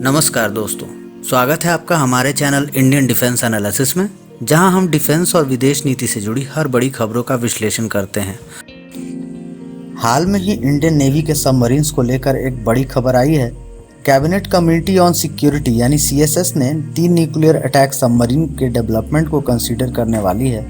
नमस्कार दोस्तों, स्वागत है आपका हमारे चैनल इंडियन डिफेंस एनालिसिस में, जहां हम डिफेंस और विदेश नीति से जुड़ी हर बड़ी खबरों का विश्लेषण करते हैं। हाल में ही इंडियन नेवी के सबमरीन्स को लेकर एक बड़ी खबर आई है। कैबिनेट कमेटी ऑन सिक्योरिटी यानी CSS ने 3 न्यूक्लियर अटैक सबमरीन के डेवलपमेंट को कंसीडर करने वाली है।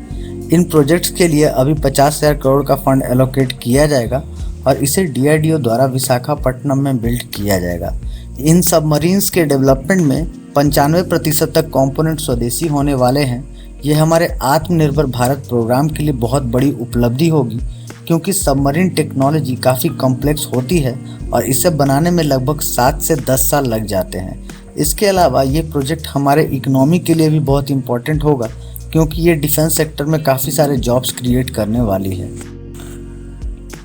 इन प्रोजेक्ट्स के लिए अभी 50,000 करोड़ का फंड एलोकेट किया जाएगा और इसे DRDO द्वारा विशाखापट्टनम में बिल्ड किया जाएगा। इन सबमरीन्स के डेवलपमेंट में 95% तक कंपोनेंट स्वदेशी होने वाले हैं। ये हमारे आत्मनिर्भर भारत प्रोग्राम के लिए बहुत बड़ी उपलब्धि होगी, क्योंकि सबमरीन टेक्नोलॉजी काफ़ी कॉम्प्लेक्स होती है और इसे बनाने में लगभग 7 से 10 साल लग जाते हैं। इसके अलावा ये प्रोजेक्ट हमारे इकोनॉमी के लिए भी बहुत इम्पोर्टेंट होगा, क्योंकि ये डिफेंस सेक्टर में काफ़ी सारे जॉब्स क्रिएट करने वाली है।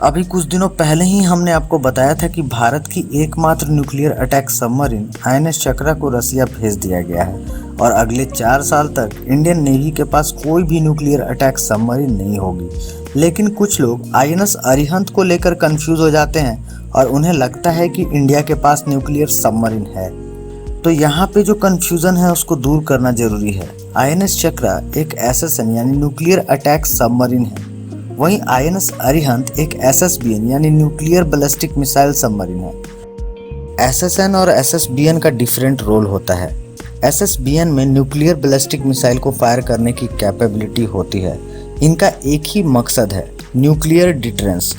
अभी कुछ दिनों पहले ही हमने आपको बताया था कि भारत की एकमात्र न्यूक्लियर अटैक सबमरीन INS चक्रा को रसिया भेज दिया गया है और अगले 4 साल तक इंडियन नेवी के पास कोई भी न्यूक्लियर अटैक सबमरीन नहीं होगी। लेकिन कुछ लोग INS अरिहंत को लेकर कंफ्यूज हो जाते हैं और उन्हें लगता है कि इंडिया के पास न्यूक्लियर सबमरीन है। तो यहाँ पे जो कंफ्यूजन है उसको दूर करना जरूरी है। INS चक्रा एक SSN यानी न्यूक्लियर अटैक सबमरीन है, वहीं INS अरिहंत एक SSBN यानी न्यूक्लियर बैलिस्टिक मिसाइल सबमरीन है। SSN और SSBN का डिफरेंट रोल होता है। SSBN में न्यूक्लियर बैलिस्टिक मिसाइल को फायर करने की कैपेबिलिटी होती है। इनका एक ही मकसद है, न्यूक्लियर डिटरेंस।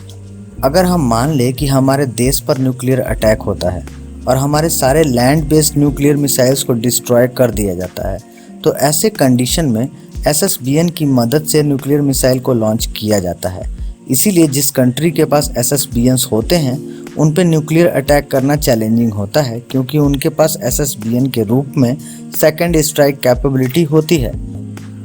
अगर हम मान लें कि हमारे देश पर न्यूक्लियर अटैक होता है और हमारे सारे लैंड बेस्ड न्यूक्लियर मिसाइल्स को डिस्ट्रॉय कर दिया जाता है, तो ऐसे कंडीशन में SSBN की मदद से न्यूक्लियर मिसाइल को लॉन्च किया जाता है। इसीलिए जिस कंट्री के पास SSBNs होते हैं उन पे न्यूक्लियर अटैक करना चैलेंजिंग होता है, क्योंकि उनके पास SSBN के रूप में सेकंड स्ट्राइक कैपेबिलिटी होती है।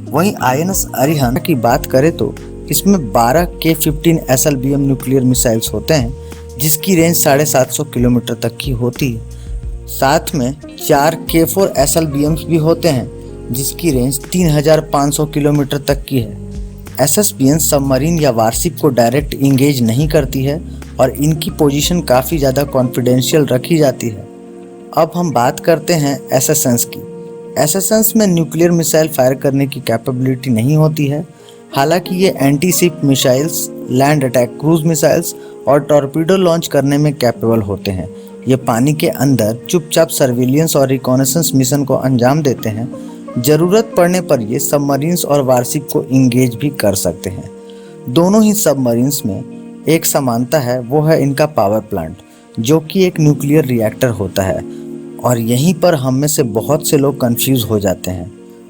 वहीं INS अरिहंत की बात करें तो इसमें 12 K-15 SLBM न्यूक्लियर मिसाइल्स होते हैं, जिसकी रेंज 750 किलोमीटर तक की होती है। साथ में 4 K-4 SLBMs भी होते हैं, जिसकी रेंज 3500 किलोमीटर तक की है। SSBN सबमरीन या वारशिप को डायरेक्ट इंगेज नहीं करती है और इनकी पोजीशन काफ़ी ज़्यादा कॉन्फिडेंशियल रखी जाती है। अब हम बात करते हैं SSNs की। SSNs में न्यूक्लियर मिसाइल फायर करने की कैपेबिलिटी नहीं होती है। हालांकि ये anti ship missiles, land attack cruise missiles और टॉर्पीडो लॉन्च करने में कैपेबल होते हैं। ये पानी के अंदर चुपचाप सर्विलियंस और रिकॉनेसेंस मिशन को अंजाम देते हैं। ज़रूरत पड़ने पर ये सबमरीन्स और वारशिप को इंगेज भी कर सकते हैं। दोनों ही सबमरीन्स में एक समानता है, वो है इनका पावर प्लांट, जो कि एक न्यूक्लियर रिएक्टर होता है। और यहीं पर हम में से बहुत से लोग कंफ्यूज हो जाते हैं।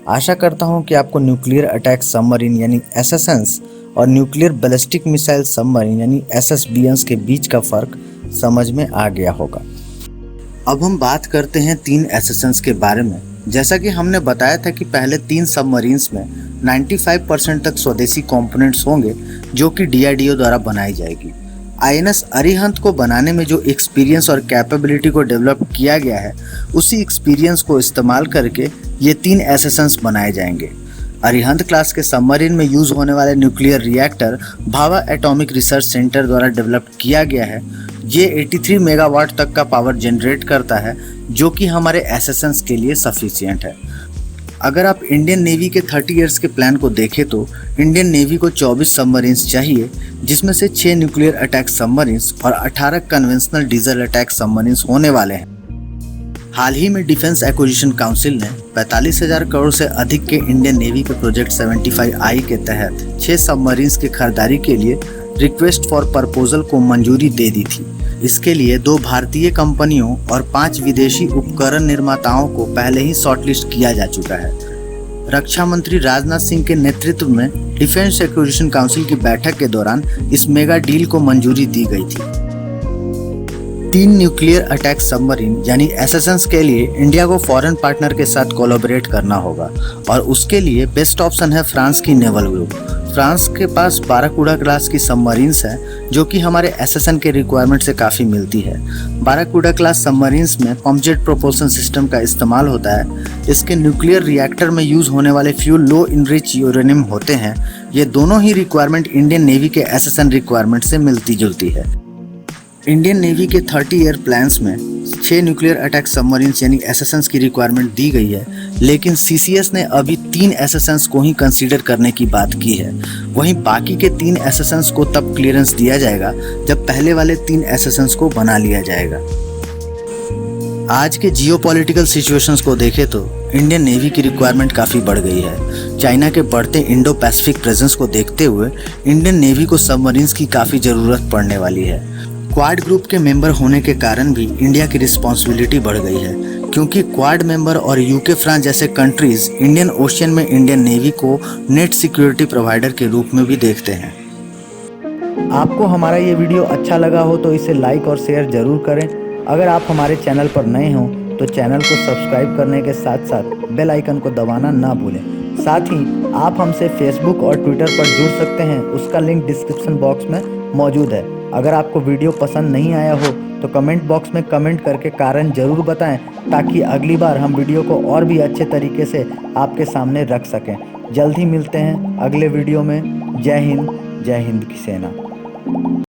आशा करता हूँ कि आपको न्यूक्लियर अटैक सबमरीन यानी SSNs और न्यूक्लियर बैलिस्टिक मिसाइल सबमरीन यानी SSBNs के बीच का फ़र्क समझ में आ गया होगा। अब हम बात करते हैं 3 SSNs के बारे में। जैसा कि हमने बताया था कि पहले 3 सबमरीन्स में 95% तक स्वदेशी कंपोनेंट्स होंगे, जो कि DRDO द्वारा बनाई जाएगी। INS अरिहंत को बनाने में जो एक्सपीरियंस और कैपेबिलिटी को डेवलप किया गया है, उसी एक्सपीरियंस को इस्तेमाल करके ये 3 SSNs बनाए जाएंगे। अरिहंत क्लास के सबमरीन में यूज़ होने वाले nuclear reactor Bhabha atomic research centre द्वारा डेवलप किया गया है। ये 83 मेगावाट तक का पावर जनरेट करता है, जो कि हमारे SSNs के लिए सफिशिएंट है। अगर आप इंडियन नेवी के 30 इयर्स के प्लान को देखें तो इंडियन नेवी को 24 सबमरीन्स चाहिए, जिसमें से 6 न्यूक्लियर अटैक सबमरीन्स और 18 कन्वेंशनल डीजल अटैक सबमरीन्स होने वाले हैं। हाल ही में डिफेंस एक्विजिशन काउंसिल ने 45,000 करोड़ से अधिक के इंडियन नेवी के प्रोजेक्ट 75I के तहत 6 सबमरीन्स की खरीदारी के लिए रिक्वेस्ट फॉर प्रपोजल को मंजूरी दे दी थी। इसके लिए 2 भारतीय कंपनियों और 5 विदेशी उपकरण निर्माताओं को पहले ही शॉर्टलिस्ट किया जा चुका है। रक्षा मंत्री राजनाथ सिंह के नेतृत्व में डिफेंस एक्विजिशन काउंसिल की बैठक के दौरान इस मेगा डील को मंजूरी दी गई थी। 3 न्यूक्लियर अटैक सबमरीन यानी SSNs के लिए इंडिया को फॉरेन पार्टनर के साथ कोलैबोरेट करना होगा और उसके लिए बेस्ट ऑप्शन है फ्रांस की नेवल ग्रुप। फ्रांस के पास बाराकूडा क्लास की सबमरीन्स हैं, जो कि हमारे SSN के रिक्वायरमेंट से काफ़ी मिलती है। बाराकूडा क्लास सबमरीन्स में पंपजेट प्रोपल्शन सिस्टम का इस्तेमाल होता है। इसके न्यूक्लियर रिएक्टर में यूज़ होने वाले फ्यूल लो इनरिच यूरेनियम होते हैं। ये दोनों ही रिक्वायरमेंट इंडियन नेवी के SSN रिक्वायरमेंट से मिलती जुलती है। इंडियन नेवी के 30 ईयर प्लान्स में 6 न्यूक्लियर अटैक सबमरीन्स यानी एसएसएन्स की रिक्वायरमेंट दी गई है, लेकिन सीसीएस ने अभी 3 एसएसएन्स को ही कंसीडर करने की बात की है। वहीं बाकी के 3 एसएसएन्स को तब क्लियरेंस दिया जाएगा जब पहले वाले 3 एसएसएन्स को बना लिया जाएगा। आज के जियोपॉलिटिकल सिचुएशंस को देखें तो इंडियन नेवी की रिक्वायरमेंट काफ़ी बढ़ गई है। चाइना के बढ़ते इंडो पैसिफिक प्रेजेंस को देखते हुए इंडियन नेवी को सबमरीन्स की काफ़ी ज़रूरत पड़ने वाली है। क्वाड ग्रुप के मेंबर होने के कारण भी इंडिया की रिस्पॉन्सिबिलिटी बढ़ गई है, क्योंकि क्वाड मेंबर और यूके, फ्रांस जैसे कंट्रीज इंडियन ओशियन में इंडियन नेवी को नेट सिक्योरिटी प्रोवाइडर के रूप में भी देखते हैं। आपको हमारा ये वीडियो अच्छा लगा हो तो इसे लाइक और शेयर ज़रूर करें। अगर आप हमारे चैनल पर नए हों तो चैनल को सब्सक्राइब करने के साथ साथ बेल आइकन को दबाना ना भूलें। साथ ही आप हमसे फेसबुक और ट्विटर पर जुड़ सकते हैं, उसका लिंक डिस्क्रिप्शन बॉक्स में मौजूद है। अगर आपको वीडियो पसंद नहीं आया हो तो कमेंट बॉक्स में कमेंट करके कारण ज़रूर बताएं, ताकि अगली बार हम वीडियो को और भी अच्छे तरीके से आपके सामने रख सकें। जल्द ही मिलते हैं अगले वीडियो में। जय हिंद की सेना।